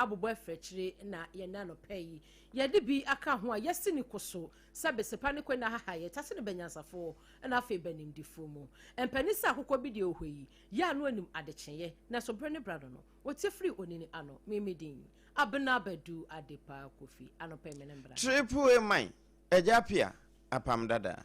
abobo afechire na ye na no pay ye de bi aka ho a yesi ni koso sabe sepa ne kwena haha ye tase ne banyansafo na afa banim difo mu empanisa akokɔ bi de ohoi ya no anim adekye na so brane brado no wote free onini ano memedin ABENA BADU ADEPA KWOFIE ano pay me nembra triple mine AGYA APPIAH APAM DADAA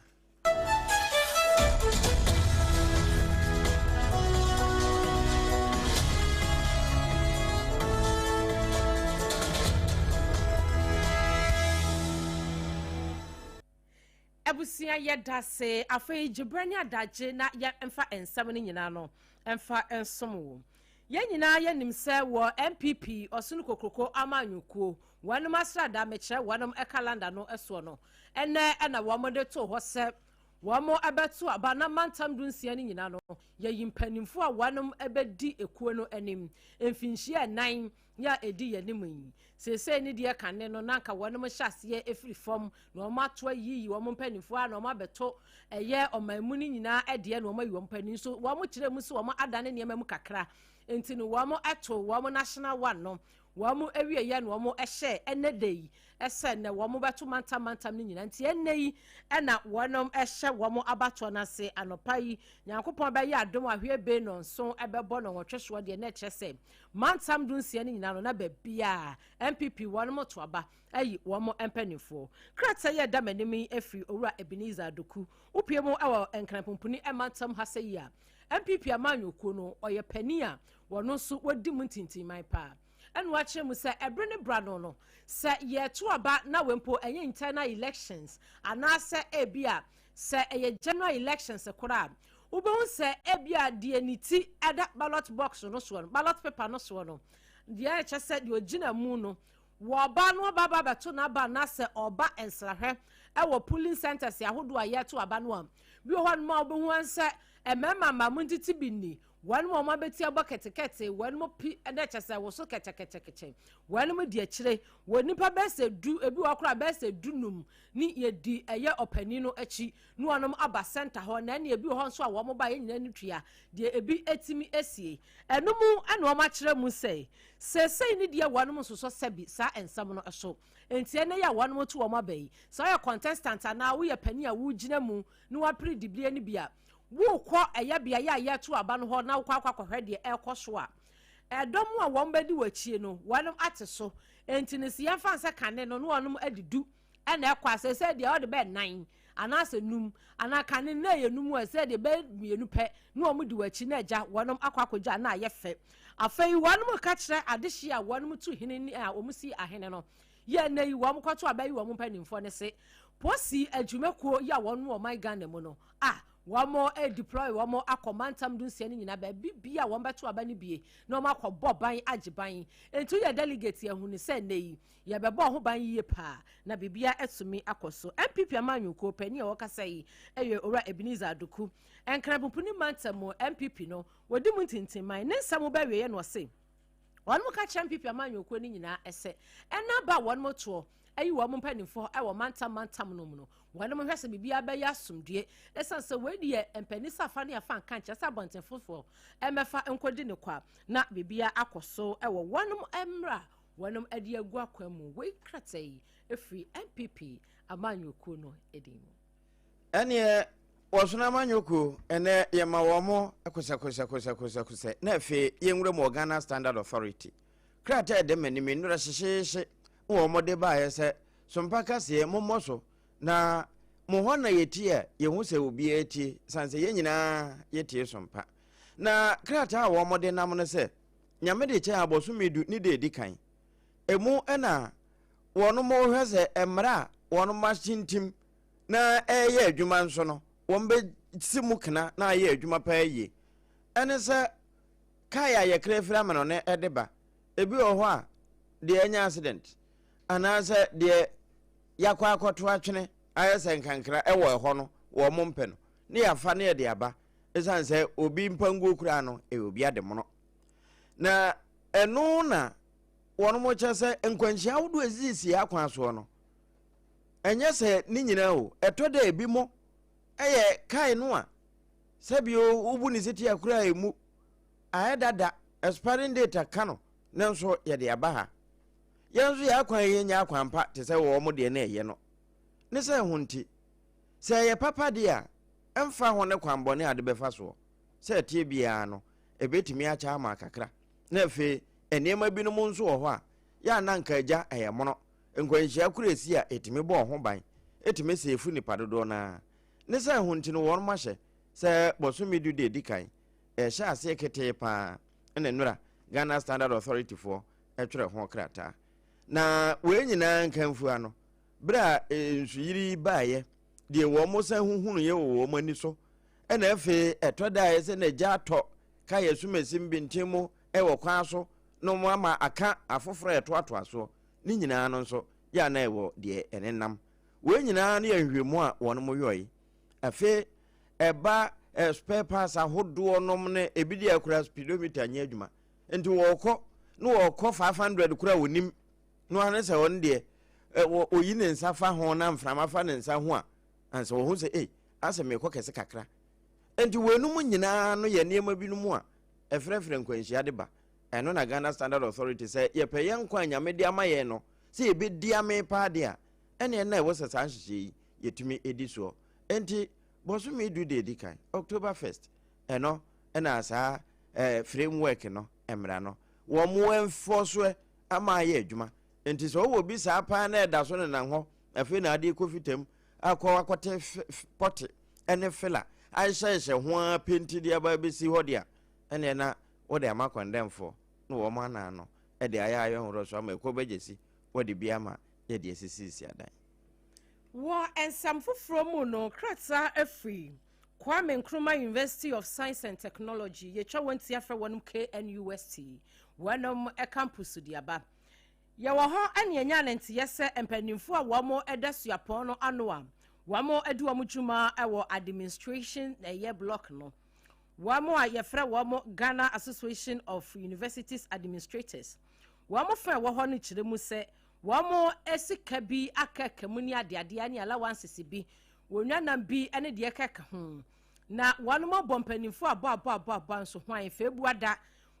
Abusia yeda se afei gibrani adaje na ya emfa ensam ni nyina no emfa ensom wo ye nyina ye nim se wo MPP osunu kokroko amanyukuo wanum asrada mekire wanum ekalanda no eso no ene na wo mode to ho se wo mo abeto aba na mantam dunsia ni nyina no ye yimpanimfo a wanum ebedi ekuo no anim emfinhia 9 ya edi ye nimu sese ni de kane no nanka wanum hyase efiri fom na o mato yi wo mo mpanimfo a na o mabeto eye omanmu ni nyina ede na o mayi wo mpanin so wo mo kire mu so wo mo adane ne mamu kakra enti no wo mo eto wo mo national one no wo mo ewie ye no wo mo ehye enedei ese ne wo mo beto mantam ni nyina enti enei na wonom ehye wo mo abato na se anopai nyankopon be ye adom ahwe be no nso ebebo no wotweso de na kyese mantam dunsia ni nyina no na ba bia MPP wonom to aba ayi wo mo empanifo krata ye da manimi efri owura Ebenezer Doku upie mo ewo enkrapompuni mantam hasayi a MPP amanyoko no oye pani a wono so wadi mu tintin pa enu ache mu se ebre ne brado no se ye to aba na wempo enye internal elections anase ebia se eye general elections kora ubon se ebia de niti ada ballot box no so no ballot paper no so no de ache se de ogina mu no wo ba no baba beto na ba na se oba ensrahwe ewo polling centers yahodo a ye to aba no am bi ho no ma obo hu se emema mamunditi binni one mo mabeti abokete one mo pi ede chese wo so kete one mo di akire woni pa be se du ebi wakora be se dunum ni ye di eye opani no achi no onom aba center ho na na ebi ho nso a wo mo ba ye nyina ni tua de ebi etimi esie enumu ene o ma kire mu sei ni de one mo so sebi sa ensam no so enti ene ya one mo to wo ma bai so ya contestant na wo ye pani a wo gina mu no wa prediblie ni bia wo kɔ ɛya bia ya to aba no ho na wo kwakwa de ɛkɔ so a ɛdɔm a wɔn bɛdi wachie no wɔnom ate so enti ne si yɛmfa nse kane no wɔnom adidu ɛna ɛkɔ asese de ɔde bɛ 9 anase num ana kane na yɛ num a sɛ de bɛ mienu pɛ no wɔn di wachi na agya wɔnom akɔakɔgya na ayɛ fɛ afei wɔnom ka kyerɛ adehye a wɔnom to hene ni a wɔn si ahene no yɛ na yi wɔn kɔto aba yi wɔn mpanimfo ne se posi adwumakuo ya wɔn wɔn Ghana mu no wamo deploy wamo akomantam dunsia ni nyina ba bibia won beto aba ni bie na wamo akɔbɔ ban agiban entu ye delegate ye hunu se nei ye bɛbɔ ho ban yie pa na bibia etumi akoso MPP amanyuko pani e wɔkasa yi eye owura Ebenezer Doku enkrabupuni mantam MPP no wodi mu tintin man ne nsam ba wie ye no se won mu ka kyerɛ MPP amanyuko ni nyina ese ɛna ba won mo to ayi wo mpanimfo e wo mantam no mu no wone mo hwese bibia be ya somdue esanse we de empanisa afa ne afa kan kyese abontenfofo emefa enkodi ne kwa na bibia akoso e wo wonom emra wonom ade agu akwamu we kratai efri MPP amanyoko no edin ene osuna amanyoko ene yema wo mo ekosa na efe yenwure mo Ghana Standard Authority kratai de manimi nura hyehye wo mode ba yese sompa kase mommoso na mo ho na yetie ye hu se obi eti sanse ye nyina yetie sompa na krata wo mode nam no se nyame de che aboso medu ni de dikan emu na wono mo hwese emra wono machintim na eye adwuma nso no won be simukna na ye adwuma pa ye ene se kaya ye krefra mano ne edeba ebi ho a de anya accident anase de yakwa akoto atwene ayese nkankra ewo eho no wo mompe no ne yafa ne de aba esanse obi mpangu kura no obi ademono na eno na wono mo chese nkwanhia wodo azisi akwa so no enye se ni nyina o eto da ebi mo eye kai no a sabio ubu ni siti akura emu ayedada expiring date kano nenso ye de aba ha yanzu ya kwan yenya kwampa te sɛ wo mo de na ɛyɛ no ne sɛ ho nti sɛ yɛ papa de a ɛmfa ho ne kwanbɔne ade bɛfa so sɛ tie bia no ebetimi acha ama kakra na afi enema bi no mu nso wɔ hɔ a ya na nka agya ɛyɛ mono nkwanhyia kura esi a etimi bɔ ho ban etimi sɛ efu nipa dodo na ne sɛ ho nti no wɔn mahyɛ sɛ bosomi du de dikan ɛhyɛ ase kete pa na nura Ghana Standard Authority for ɛtwerɛ ho krata na we nyina nkanfu ano bra nsuyiri baaye de wo mo san huhunu ye wo mo ani so ɛna afi ɛtɔda ye se na gya atɔ ka ye sumasim bintimu ɛwɔ kwan so no mo ama aka afoforo ɛtoatoa so ni nyina no nso ya na ɛwɔ de ɛnenam we nyina ne ahwemu a wɔn mo yoyi afi ɛba spare parts ahodoɔ nom ne ebidi akura speedometer nya adwuma enti wɔkɔ no wɔkɔ 500 kura wonim no ane sɛ wɔn de oyi ne nsa fa ho na mframa fa ne nsa ho a ansa wo ho sɛ asɛ me kɔ kɛse kakra enti wenum nyinaa no yɛ nneɛma bi no mu a ɛfrɛfrɛ nkwanhyia de ba ɛno na Ghana Standard Authority sɛ yɛpɛ yɛn nkwa nyame de ama yɛn no sɛ yɛbɛdi ame paa de a ɛne na ɛwɔ sɛ saa nhyehyɛ yi yɛtumi edi soɔ enti bosomi du de di kan October 1st ɛno ɛna saa framework no emra no wo mo enforce ama yɛ adwuma enti sɛ wo bi saa paa na ɛda so ne nan ho afi na ade kofitam akɔte pote ene fela ahyɛhyɛ ho a penti de aba besi hɔ de a ɛne na wo de ama condemnfo no wo ma na no ɛde ayɛ horo so ama ekobegyesi wo de bia ma yɛ de sisi adan wo ensam foforo mu no kratsa afri Kwame Nkrumah University of Science and Technology yɛtwa wɔnti afra wɔnom KNUST wɔnom campus di aba yɛwɔ hɔ ane anya nante yɛsɛ mpanimfo a wɔmo ɛda suapɔn no ano a wɔmo adu wɔn dwuma ɛwɔ administration ɛyɛ block no wɔmo a yɛfrɛ wɔmo Ghana Association of Universities Administrators wɔmo fa wɔ hɔ no kyerɛ mu sɛ wɔmo esika bi akaka mu ni adeade ne allowances bi wonyanam bi ene de keka ho na wɔnom abɔ mpanimfo abɔ nso hwan febuada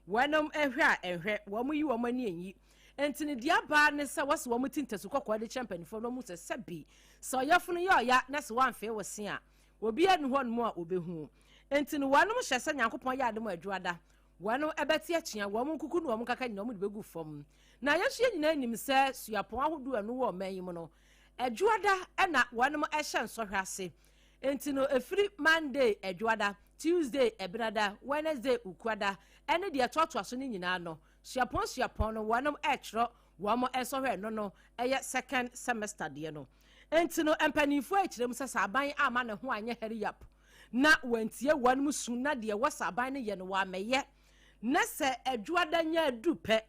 wɔnom ehwe a ehwe wɔmo yi wɔmo ani enyi entini de aba ne sɛ wɔse wɔmo tintasu kɔkɔ de champanimfo no mu sɛ sabi sɛ ɔyɛfo no yɛ ɔya na sɛ wɔamfe wɔse a obi anu hɔ no mu a obehu entini wɔnom hyɛ sɛ nyankopɔn yɛ adom adwuada wɔnom ɛbɛte akyia wɔmo nkuku no wɔmo kaka nyina wɔmo de begu fam na yɛso yɛ nyina nim sɛ suapɔn ahodo anu wɔ ɔman yi mu no adwuada ɛna wɔnom ɛhyɛ nsɔhwɛ ase enti no efiri Monday adwuada Tuesday ebenada Wednesday ukwada ɛne de ɛtoatoa so ne nyinaa no suapɔn no wɔnom ɛkyerɛ wɔmo ɛsɔhwɛ no ɛyɛ second semester deɛ no enti no mpanimfo ɛkyerɛ mu sɛ saban ama ne ho anyɛ hurry up na wantie wɔnom su na deɛ wɔ saban ne yɛ no wɔamɛyɛ na sɛ adwuada nya adu pɛ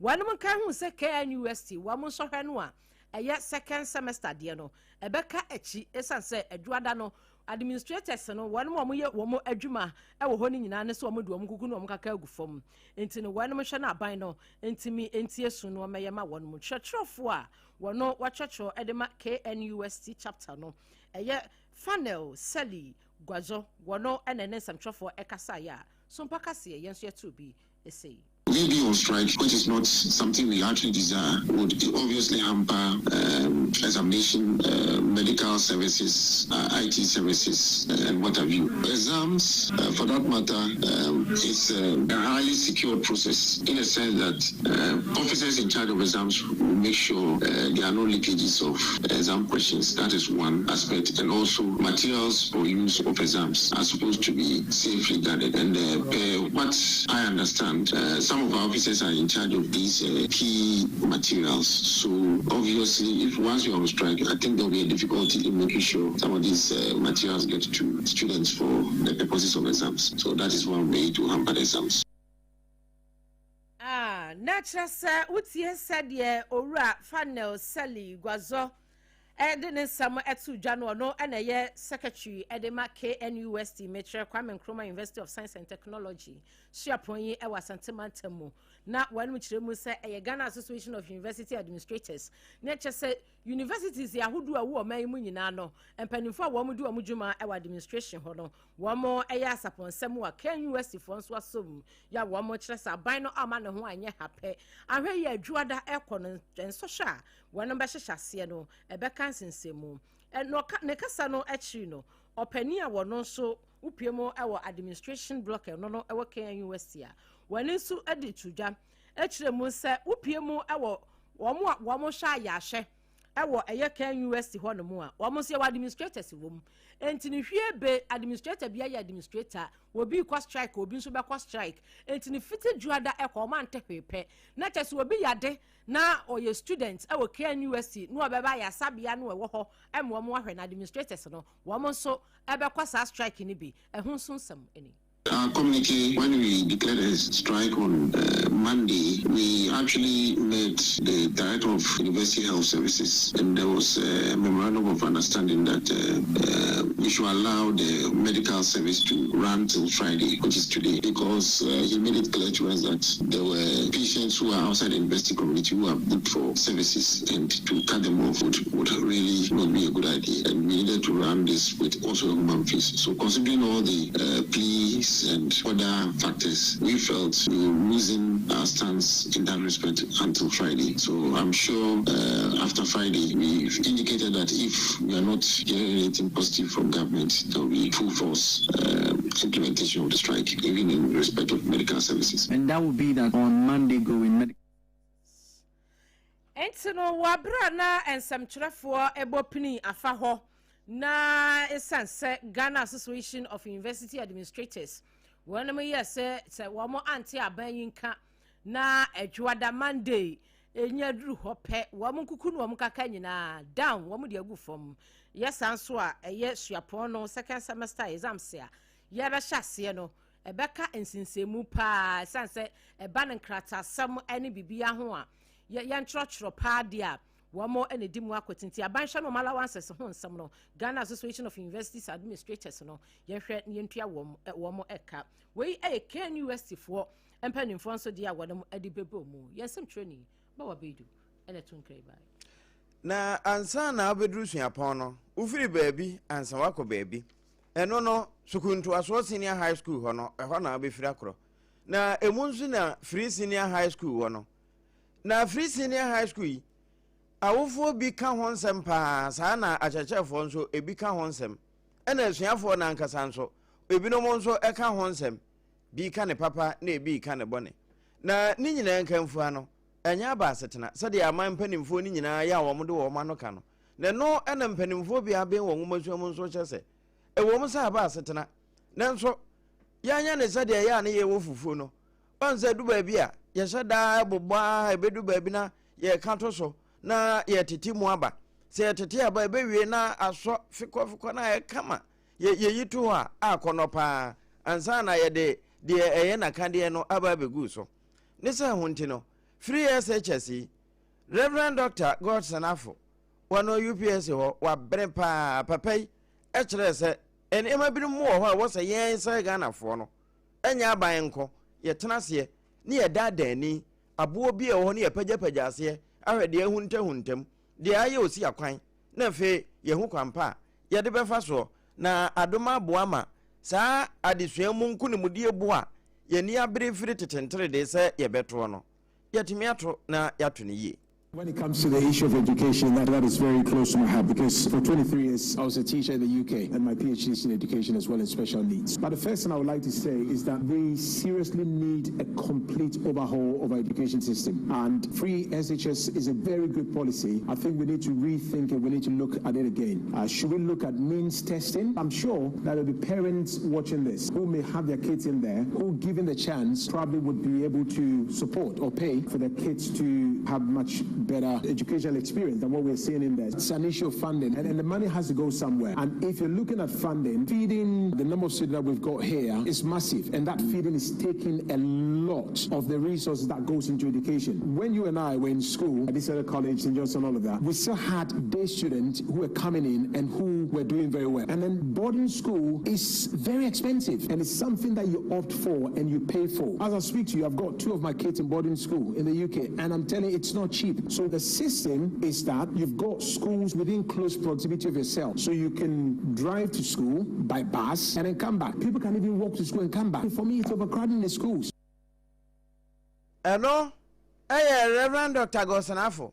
wɔnom kan ho sɛ KNUST wɔmo nsɔhwɛ no a ɛyɛ second semester deɛ no ɛbɛka akyi esan sɛ adwuada no administrators no wɔnom wɔmo yɛ wɔmo adwuma ɛwɔ hɔ ne nyinaa ne sɛ wɔmo de wɔmo kuku no wɔmo kaka agu fam enti no wɔnom hwɛ na aban no entimi entie su no wɔmɛyɛ ma wɔnom kyerɛkyerɛfo a wɔno wɔkyerɛkyerɛ ɛde ma KNUST chapter no ɛyɛ funnel seli gwazo wɔno ɛna ne nsɛmtwerɛfo ɛkasa yɛ a sompa kaseɛ yɛn nso yɛto bi ɛsɛ Maybe on strike, which is not something we actually desire, would obviously hamper examination, medical services, IT services, and what have you. Exams, for that matter, it's a highly secured process in a sense that officers in charge of exams will make sure there are no leakages of exam questions. That is one aspect. And also materials for use of exams are supposed to be safely guarded. And what I understand, some of our officers are in charge of these key materials. So obviously, if once you're on strike, I think there'll be a difficulty in making sure some of these materials get to students for the purposes of exams. So that is one way to hamper the exams. Natural sir, utie said ye ora funnel sally gwazo Edin some etu January no and a year secretary Edema KNUST Metro Kwame Nkrumah University of Science and Technology. Shapoyi ewa santimantemu. Na when which remu say a Ghana Association of University Administrators. Nature say universities ya hudu a wo man mu nyina no. Empanimfo wo mu du amujuma ewa administration hono. Wo mo eya sapon semu a KNUST fo nso asom. Ya wo mo kire sa ban no ama ne ho anye hape. Ahwe ye adwuada ekono enso hwa. Wono be hyehyase no ebeka nsensemu. No ne kasa no akiri no. Opani a wono nso upiemo ewo administration block no ewo KNUST a. Wani nso edi tudwa ekire mu se upiemu ewo wo mo hwa ya hye ewo eye KNUST ho no mu a wo mo se wa administrators wo mu enti ni hwie be administrator bia ya administrator wo bi kwa strike obi nso be kwa strike enti ni fiti juada ekọ ma ntehwepe na chese obi yade na oye student ewo KNUST no obeba ya sabia no ewo ho emwo mo ahwe na administrators no wo mo nso ebe kwa sa strike ni bi ehun sunsam eni. Our community, when we declared a strike on Monday, we actually met the Director of University Health Services, and there was a memorandum of understanding that we should allow the medical service to run till Friday, which is today, because he made it clear to us that there were patients who are outside the university community who are booked for services, and to cut them off would really not be a good idea. And we needed to run this with also human fees. So considering all the pleas and other factors, we felt we were losing our stance in that respect until Friday. So I'm sure after Friday, we've indicated that if we are not hearing anything positive from government, there will be full force implementation of the strike, even in respect of medical services. And that will be that on Monday going medical. Entino wabra na ensamtwerefo ebopini afa ho na esanse Ghana Association of University Administrators. One me yes say wamo anti abanyinka na adwuada Monday enya duru hope wamo kuku no wamo kaka nyina down wamo de agu fom yes anso a eye suapon no second semester exams a ye be hyase no ebeka ensinsemu pa sanse eba nkrata sam ene bibia ho a ye ntrotro pa dia wamo ene dimu akotinti abanhwa no mala wanses ho nsam no Ghana Association of Universities Administrators no ye hwe ne ntua womo eka we KNUST for empanimfo nso dia wonam adi bebo mu yensem training ba wabedu ene tunkrai bai na ansa na abedru suapon no ufiri baabi ansa wako baabi eno no sukuntu aso senior high school ho no eho na abefiri akro na emunsu na free senior high school ho no na free senior high school awofo bi ka ho nsem pa saa na achachefo nso ebi ka ho nsem ena asuafo na ankasa nso ebi no mo nso eka ho nsem bi ka ne papa na ebi ka ne bone na ni nyina nkamfu ano enya ba asetena sede aman mpanimfo ni nyina ya wo mo de wo ma no ka no na no ena mpanimfo bi aben wo nwomasuam nso kyese e wo mo sa ba asetena na nso ya nya ne sede ya na ye wo fufuo no onse du ba bi a ye hyeda bobba ebedu ba bi na ye ka to so na ye titi mu aba se ye titi aba ebe wie na aso fikofiko na ye kama ye yitu a akonopa ansa na ye de eye na kande no aba begu so ne se hunti no free SHS Reverend Dr. Godson Afo wano UPS ho wa brepa papai e kire se ene ema bi mu ho a wo se yen se Ghana fo no enya aban nko ye tenase ne ye dadani abo bi e ho ne ye pagya ase ahwe de huntam de aye osi akwan na fe ye hu kwampa ye de befa so na adoma boama saa adesua mu nku ne mudie boa ye ni abere firi tetentere de se ye beto no ye timi ato na yato ne yie. When it comes to the issue of education, that is very close to my heart because for 23 years I was a teacher in the UK and my PhD is in education as well as special needs. But the first thing I would like to say is that we seriously need a complete overhaul of our education system, and free SHS is a very good policy. I think we need to rethink it, we need to look at it again. Should we look at means testing? I'm sure that there will be parents watching this who may have their kids in there who, given the chance, probably would be able to support or pay for their kids to have much better educational experience than what we're seeing in there. It's an issue of funding, and the money has to go somewhere. And if you're looking at funding, feeding the number of students that we've got here is massive, and that feeding is taking a lot of the resources that goes into education. When you and I were in school at this other college, St. Johnson, all of that, we still had day students who were coming in and who were doing very well. And then boarding school is very expensive, and it's something that you opt for and you pay for. As I speak to you, I've got 2 of my kids in boarding school in the UK, and I'm telling you, it's not cheap. So the system is that you've got schools within close proximity of yourself, so you can drive to school by bus and then come back. People can even walk to school and come back. For me, it's overcrowding the schools. Hello, Reverend Dr. Gosanafo,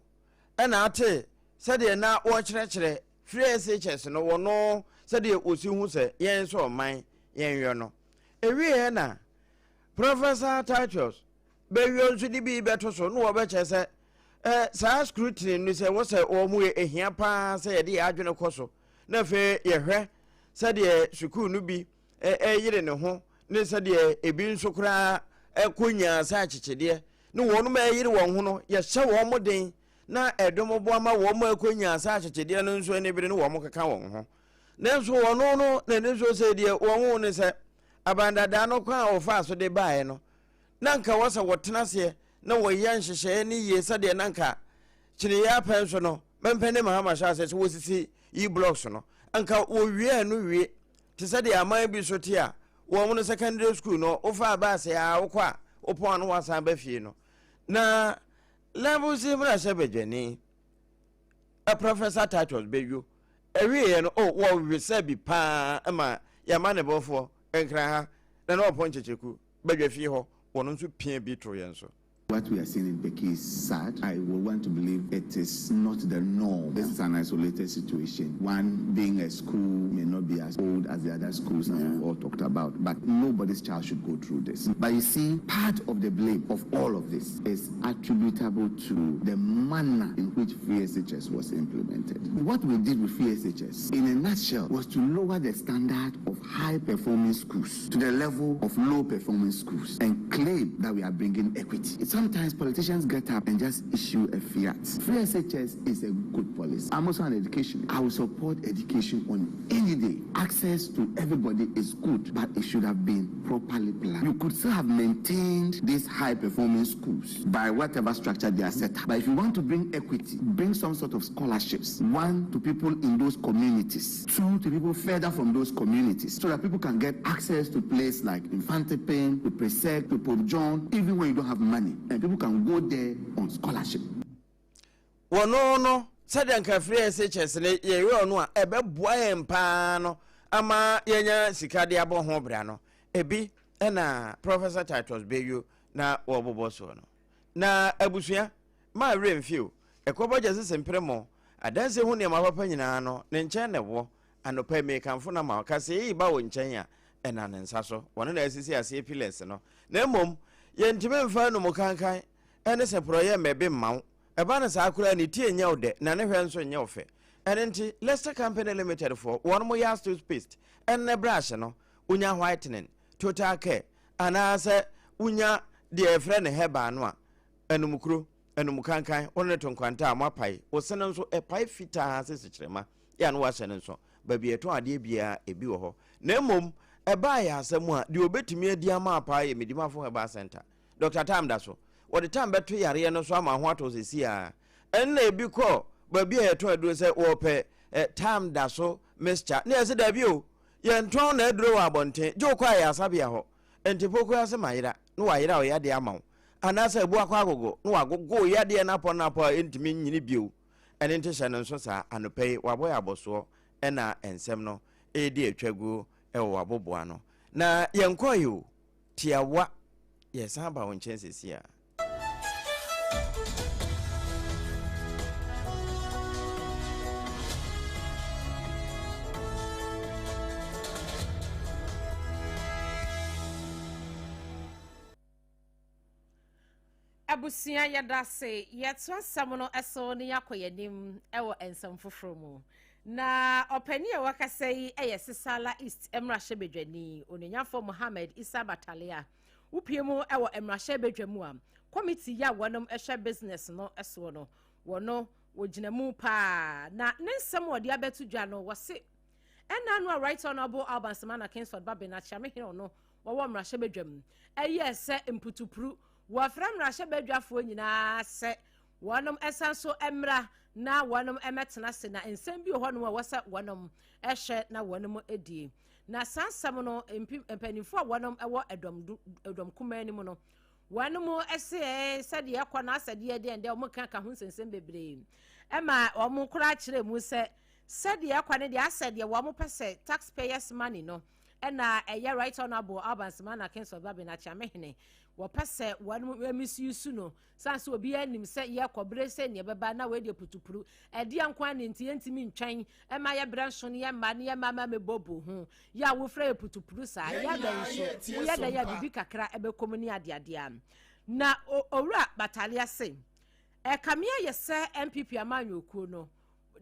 and I tell you, said they now watch lecture free SHS no one no said they was who say yen so mine yen no. A na Professor Titus, baby on should be better so no better say sa scrutiny ni say was o mu e hia pa say de adwene koso na fe ye hwe said de sukuu no bi yire ne ho ne said de ebi nso kra konya sa chichide ne wonu ma yire won ho no ye hye wo moden na edomo bo ama wo ma konya sa chichide no nso ne bi ne wo mo keka won ho ne nso wono no ne nso say de won ho ne say abandada no kwa ofa so de bae no nanka wasa wotena se na woyan hyehye ne ye sade nanka kire ya penso no mempene mahama sha se wosisi e blocks no anka wo wie no wie te sade aman bi so te a wo mo secondary school no ofa ba se a wo kwa opon no wasan ba fie no na level si mra se bedwani a Professor Titus beyu ewie no wo we se bi pa ma ya mane bofo enkra ha na no opon checheku bedwa fie ho wono nso pia bi tro yen so. What we are seeing in Becky is sad. I would want to believe it is not the norm. This is an isolated situation. One being a school may not be as old as the other schools that we've all talked about, but nobody's child should go through this. But you see, part of the blame of all of this is attributable to the manner in which free SHS was implemented. What we did with free SHS, in a nutshell, was to lower the standard of high-performing schools to the level of low-performing schools and claim that we are bringing equity. Sometimes politicians get up and just issue a fiat. Free SHS is a good policy. I'm also an education. I will support education on any day. Access to everybody is good, but it should have been properly planned. You could still have maintained these high-performing schools by whatever structure they are set up. But if you want to bring equity, bring some sort of scholarships. 1, to people in those communities. 2, to people further from those communities, so that people can get access to places like Infante Pen, to Presec, to Pope John, even when you don't have money. And people can go there on scholarship. Well, no, said Uncle Free SHS, ye no, a beboy and pano, ama yenya Sicadia bon hobrano, ebi, and Professor Titus Bayu, na Wobosono. Na Abusia, my rain few, a cobo just in Premo, a dance who near my opinion, Nenchana war, and no pay me come for Nama, Cassie, Bow in Chenya, and an Sasso, one of the SCC pillars, no. Nemum. Yentime fa no mokankan ene se proye mebe maw eba na sa akura ni tie nya ode na ne hwe nso nya ofe ene nti Leicester Company Limited for one mo ya toothpaste ene brush no unya whitening total care ana se unya de efre ne heba no a enumukuro enumukankan one tonkwanta amapai wo se nso epai fita se sekirema ya no wa se nso ba bi eto ade bia ebi wo ho na mom eba ya asemu a de obetumi adi ama apa ye medimafo heba center Dr. Tam Daso what the time beto yare no so ama ho ato sesi a enna ebi ko ba bi eto aduro se wo pe Tam Daso mixture na ese da bi o ye nton na aduro wa abonten jo kwa ya asabia ho entipoko ya se mayira no wa yira o ya de ama anasa ebu akwa agogo no agogo ya de na po entimi nyini bio ene ntehye no so sa anopai wabo ya boso ena ensem no edi atwagu ewo aboboa no na yenkoyo tiawa yesaba wonchensesia abusia yadase yetwa samono eso ne yakoyanim ewo ensam fofromu na opani e wakasei eyesisala east emrahye bedwani onenyafo Mohammed Isa Batalia upiemu ewo emrahye bedwamu a committee ya wonom ehwe business no eso no wono wogyina mu pa na ne nsɛm wɔde abɛto dwa no wɔse ɛna no right honorable Alban Semana Kingsford Babena Chamehino no wɔwɔ mmarahyɛ badwam ɛyɛ sɛ mputupuru wɔfrɛ mmarahyɛ badwafoɔ nyinaa sɛ wɔnom ɛsan so ɛmmra na wɔnom ɛmɛtena se na nsɛm bi wɔ hɔ no a wɔsɛ wɔnom ɛhyɛ na wɔnom ɛdie na sansɛm no mpanimfoɔ a wɔnom ɛwɔ ɛdɔm kumaa anim no wɔnom ɛsɛ sɛdeɛ ɛkɔ na asɛdeɛ deɛ ndɛ wɔn ka ho nsɛnsɛm bebree ɛma wɔn kora akyerɛ mu sɛ sɛdeɛ ɛkɔ ne deɛ asɛdeɛ wɔn pɛ sɛ taxpayers money no ɛna ɛyɛ right honorable Alban Semana Kingsford Babena Chamehene wɔpɛ sɛ wɔn misuse no sanso obi anim sɛ yɛ kɔbre sɛ ne bɛba na wɔde putupuru ɛde ankwan ne ntie ntimi ntwɛn ɛma yɛ brɛnso ne yɛ ma ne yɛ mama me bobo ho yɛ awofra yɛ putupuru saa yɛ da nso yɛ da yɛ bibi kakra ɛbɛkɔm ne adeadea na owura batalia se ɛkamea yɛ sɛ MPP amanyokuo no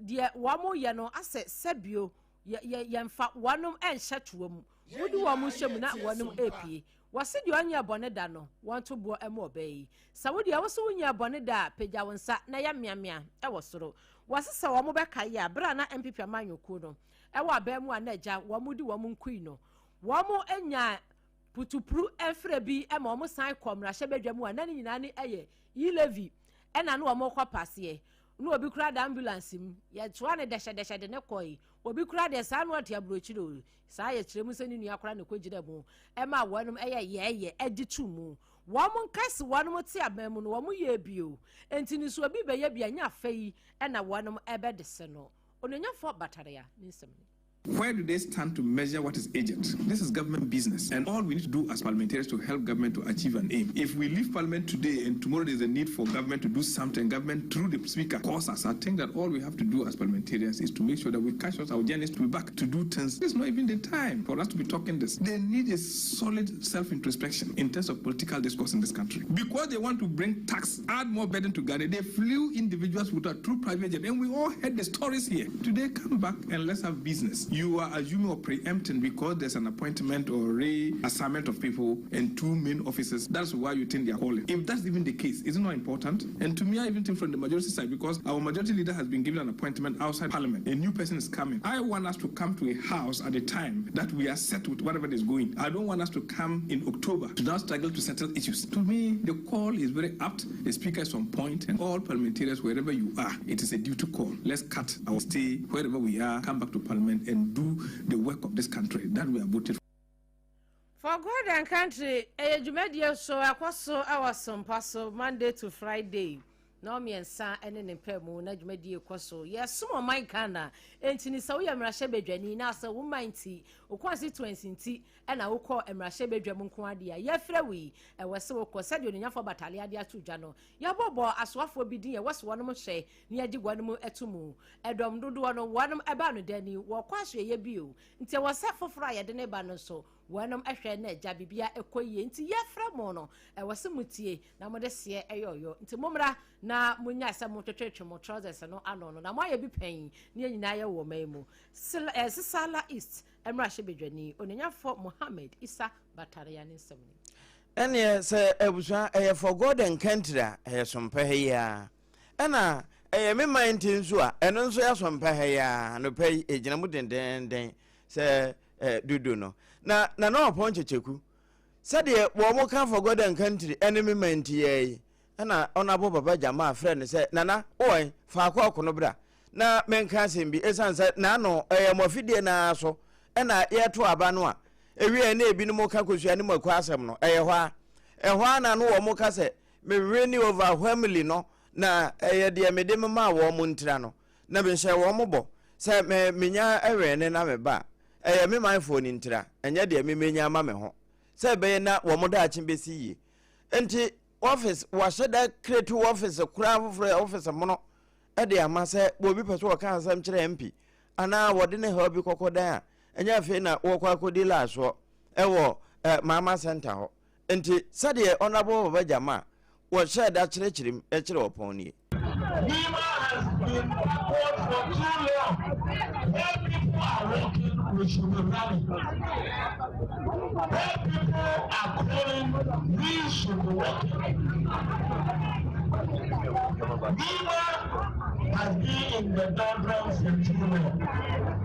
deɛ wɔn yɛ no asɛ sɛbio yɛmfa wɔnom ɛnhyɛ toɔ mu wodi wɔn hyɛ mu na wɔnom apie wɔsi deɛ ɔnyɛ bɔne da no wɔn to boɔ ɛmo ɔbɛyi sɛ wodi a wɔsi wonyɛ bɔne da pagya wɔn nsa na yɛ mmeammea ɛwɔ soro wɔsi sɛ wɔn bɛka yɛ abira na MPP amanyokuo no ɛwɔ abɛn mu a na agya wɔn di wɔn nkui no wɔn anya putupuru ɛfrɛ bi ɛma wɔn san kɔ mmarahyɛ badwa mu a na ne nyinaa ne ɛyɛ yi-levy ɛna no wɔn kɔ paseɛ no obi kura da ambulance mu yɛtoa ne dɛhyɛdɛhyɛ de ne kɔi obi kura de saa no ɔte aburokyire o saa yɛ kyerɛ mu sɛ ne nua kora ne kɔgyina mu ɛma wɔnom ɛyɛ yɛɛyɛ ɛgye to mu wɔn nkasi wɔnom te aban mu no wɔn yɛ bio enti ne so obi bɛyɛ bia nya afɛ yi ɛna wɔnom ɛbɛde se no ononyafo bataria ne nsɛm. Where do they stand to measure what is agent? This is government business, and all we need to do as parliamentarians to help government to achieve an aim. If we leave parliament today and tomorrow there's a need for government to do something, government through the speaker calls us. I think that all we have to do as parliamentarians is to make sure that we catch us our journeys to be back to do things. It's not even the time for us to be talking this. They need a solid self-introspection in terms of political discourse in this country. Because they want to bring tax, add more burden to Ghana, they flew individuals with a true private jet, and we all heard the stories here. Today, come back and let's have business. You are assuming or preempting because there's an appointment or reassignment of people and two main officers. That's why you think they are calling. If that's even the case, is it not important? And to me, I even think from the majority side, because our majority leader has been given an appointment outside parliament. A new person is coming. I want us to come to a house at a time that we are set with whatever is going. I don't want us to come in October to now struggle to settle issues. To me, the call is very apt. The speaker is on point, and all parliamentarians, wherever you are, it is a duty call. Let's cut our stay wherever we are, come back to parliament and do the work of this country that we are voted for God and country. A Jumedia so akoso our SOMPA so Monday to Friday. No me ensa ene ne pemu na Jumedia koso. Yes, some my Ghana. Entini sa we amrashe bedwani na sa wo minti o constituency nti e na wo call amrashe bedwam nko ade a ye frɛ wi e wese wo kɔ sɛ de onyafo batalia de atu dwa no. Ya bobo asoafo bi din ye wese wonom hye na ye gwanom etumu. Edom dodo no wonom eba no dani wo kwahwe ye bi o. Nti wo se foforo a ye de ne ba no so wonom ehwe na agya bibia ekoyie nti ye frɛ mo no e wese mutie na mo de se eyoyo. Nti momra na munya sɛ mo twetwetwe mo trousers no ano no na mo aye bi pen ne nyina ye wo maimu Sisala East Emrashe bedwani onanyafo Mohammed Isa Bataria ne nsɛm ni ɛne sɛ abusua ɛyɛ for God and country a ɛyɛ SOMPA ha ya ɛna ɛyɛ me mind nso a ɛno nso yɛ SOMPA ha ya no pɛ egyina mu dendenden sɛ dudu no na ɔpɔn checheku sɛdeɛ wɔ mo ka for God and country ɛne me mind yɛ ɛna ɔnabo baba jama frɛ ne sɛ nana oi fa akɔ no bra na menka asɛm bi esan sɛ na no mɔfidie na so ɛna yɛto aba no a ewie na ebi no mo ka kosua ne mo akɔ asɛm no ɛhɔ a na no wɔ mo ka sɛ me really overwhelmingly no na de mede mema wɔ mo ntira no na me hyɛ wɔ mo bɔ sɛ menya ɛwɛ ne na me ba me manfo ni ntira ɛnyɛ de me menya ma me ho sɛ bɛyɛ na wɔ mo da akye besi yi enti office wahye da create office kura foforo office mo no de ama sɛ obi pɛ so wɔka asɛm kyerɛ MP ana wɔde ne ha bi kɔkɔdan a ɛnyɛ afei na wɔkɔ akɔdi laaso ɛwɔ mama center hɔ enti sɛdeɛ ɔnabo baba jama wɔhyɛ da kyerɛkyerɛm ɛkyerɛ wɔpɔn nie Nima has been backward for too long. When people are working, we should be rallying. When people are calling, we should be working. Nima has been in the doldrums for too long.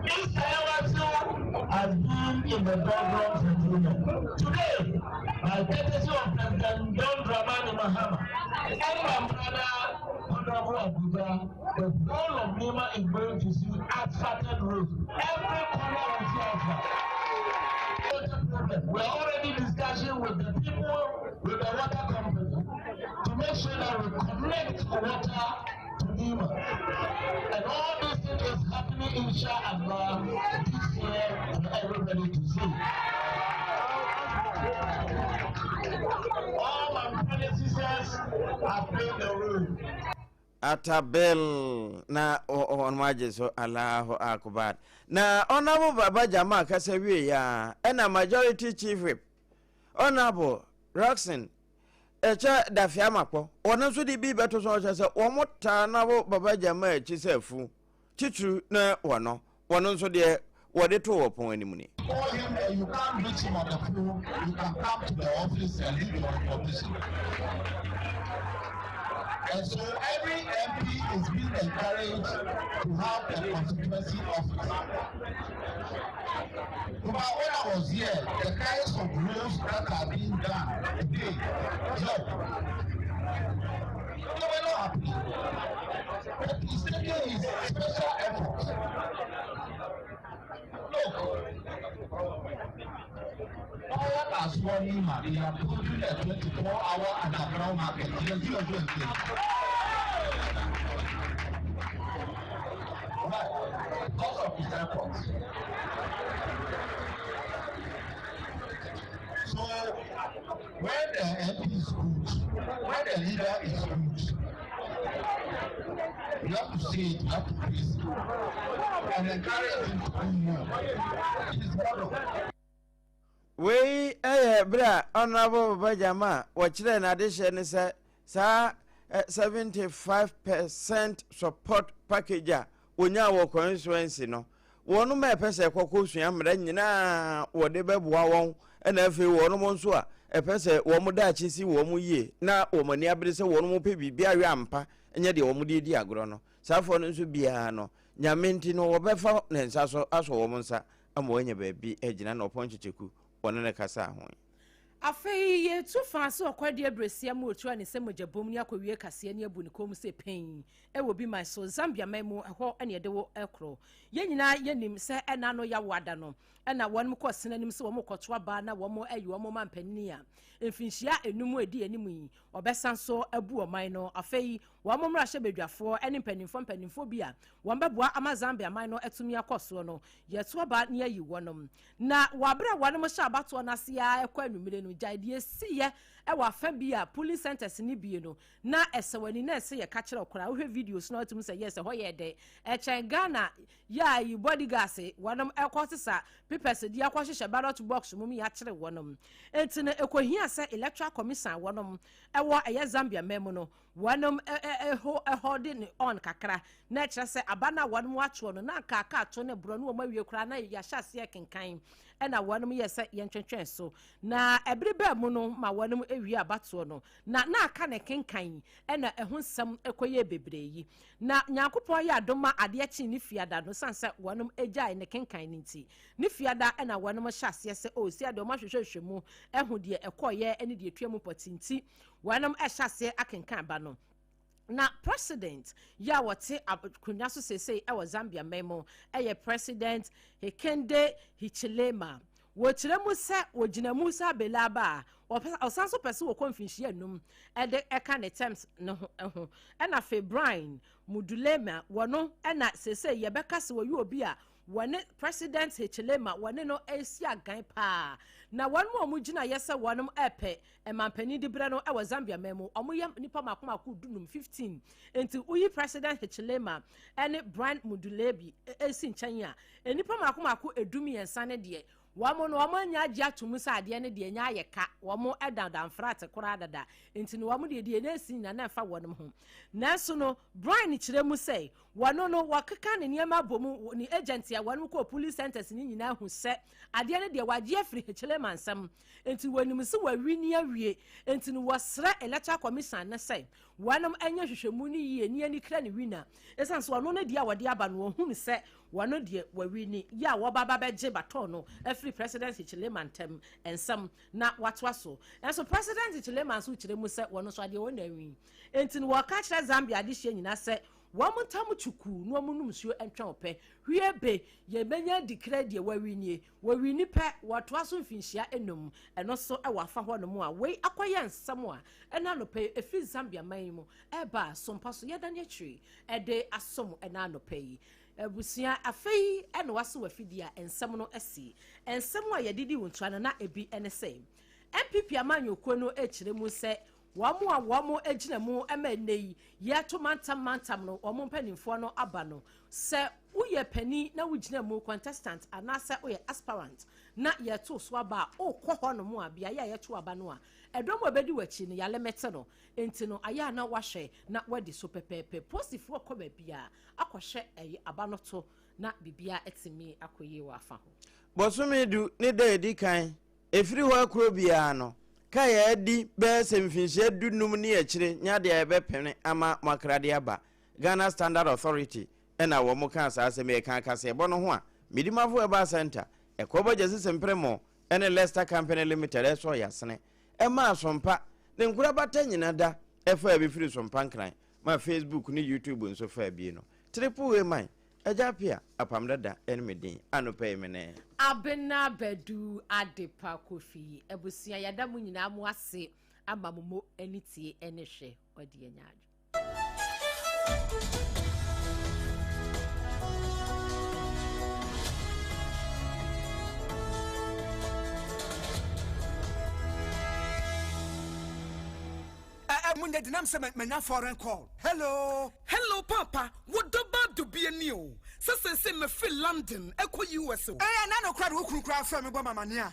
This Ayawasu has been in the doldrums for too long. Today, by courtesy of President John Dramani Mahama and my brother Honorable Abuja, the whole of Nima is going to see asphalted roads. Every corner will see asphalt. We're already discussing with the people, with the water company, to make sure that we connect water to Nima. And all this thing is happening, inshallah, this year for everybody to see. All my predecessors have played the role. Atabel na on majeso Allahu Akbar. Na honorable Baba Jama kasewie ya ena majority chief whip. Honorable Roxen echa dafiamakpo. Ono so di bi beto so se omota na Baba Jama echi sefu. Titru na wono so de wode to opon animu ni. Call him and you can't reach him on the phone. You can come to the office and leave your information. And so every MP is being encouraged to have a constituency office. But when I was here, the kinds of rules that are being done today, they were not happy. But he's taking his special efforts. Look, all as one man, they are building a 24-hour underground market. But because of his efforts. So when the MP is good, when the leader is good, you have to say it, you have to praise it, and encourage him to do more. It is wonderful. We bra honorable Baba Jama wachire na addition say sa 75% support package onya wo constituency no wonu me pese kwakosua mra nyina wode beboa won na afi wonu mo nso a epese wo mo da chisi wo mo yie na wo mani abere se wonu mo pe bibia we ampa enye de wo mo di agro no safo no nso bia no nyamenti no wo befa ne nsa so aso wo mo nsa ama wanya ba bi agina na oponchecheku wonu ne kasa ho afei ye tu fa so okwade abresia mu otu ani se mogabom ni akwawie kase ni abu ni kom se pen e wo bi my so Zambia memu ho ene de wo ekro ye nyina ye nim se ena no ya wada no ena wonum ko senanim se wo mo koto aba na wo mo ayi wo mo mampani a emfinhia enum edi animu yi obesan so abu oman no afei wo mo mra hye bedwafo ene mpanimfo bi a wo mbeboa ama Zambia man no etumi akoso no ye to aba ne ayi wonom na wabra wonum hye abato na se ya ekwa anumire no jaide siye e wa fa bi a police centers ni bi no na esewani na ese ye ka kire okora wo videos na otum say yes ho ye de e chen Ghana ya yi bodyguards wonum ekotisa papers di akwahye ballot box mum ya kire wonum entine ekohia se electoral commission wonum ewo eye Zambia memu no wonum holding on kakra na kire se abana wonum wacho no na kaka to ne bro no wo mawie kura na ya hyase kenkan ena wonum yese yentwetwen so na ebrebe mu no ma wonum ewie abato no na aka ne kenkan ena ehonsam ekoye bebreyi na nyankopon ya adoma ade achi ni fiada no sanse wonum ejai ne kenkan nti ni fiada ena wonum hyase se o si ade o ma hwehwehwemu ehu de ekoye ene de etuamu potinti wonum hyase akenkan ba no na president ya wote akunya so sesei e wo Zambia memo eye president Hekende Hichilema wo kire mu se wo gina mu sa belaba o sanso pese wo konfinhie anum e de eka ne terms no ho e na Febrine Mudulema wono e na sesei ye beka se wo yi obi a wone president Hichilema wone no esi agan pa na wonmo omugina yese wonum epe emampani dibre no e wo Zambia memo omoyam nipa makomako dunum 15 enti uyi president Hichilema ene Brian Mudulebi esi nchen a enipa makomako edumi yensa ne de wamo no wamo anya agye atomu sa ade ne de nya ayeka wamo edandan frate kora dada enti no wamo de na esi nya na fa wonom ho nanso no Brian kire mu say wano no wakeka ne niema bomu ni agent ya wano ko police centers ni nyina hu se ade ne de wagye afri hechele mansam enti wanim se wawi ni awie enti no wasra electoral commission na say wanom anya hwehwemu ni yie ni ani kra ne wina esan so wano no de a wade aba no hu se wano de wawi ni ya wobaba beje baton no afri president hechele mantem ensam na watwa so enso president hechele manso kire mu se wano so ade wona wi enti no waka kire Zambia de hye nyina se wamuntamu chuku no amunum suo entwa ope hwiebe ye benya declare de wawini pe watwa so mfinhia enum eno so e wafa ho no mu a we akoye nsam a ena no pe efi Zambia man mu eba sompa so yeda ne twi ede asom ena no pe yi ebusia afei ena waso wafidia ensam no esi ensam a yedidi wontwa na ebi ene sei MPP amanyoko no ekire mu se wamo ejina mu ema nei ye to mantam no omo mpanimfo no aba no se uye pani na wugina mu contestant anase uye aspirant na ye to so aba o kwo no mu abia ye to aba no a edom obedi wachi no yale mete no enti no aya na wahwe na wadi so pepepe posifo ko ba bia akohwe aba no to na bibia etimi akoye wa afa ho bosomedu ne da edi kan efiri ho akro bia no kaya di be semfinhye dunum ne akire nya de ebe pene ama makrade aba Ghana Standard Authority ena wo mu kan sa aseme kan kase bo no ho a midimafo eba center ekoba jese sempremo ene Leicester Company Limited eso yasene ema asompa ne nkura bata nyina da efa abi firi sompa nkran ma Facebook ni YouTube nso fa abi no triple man AGYA APPIAH APAM DADAA enmedin anope mene ABENA BADU ADEPA KWOFIE ebusia yada mu nyina mu ase aba momo anitie ene hwe odi enyaadwo Munde dinam se menya foreign call. Hello papa, what about to be a new? Se me feel London, eko US. Eh na no crowd wo kru kru afra me bo mama nia.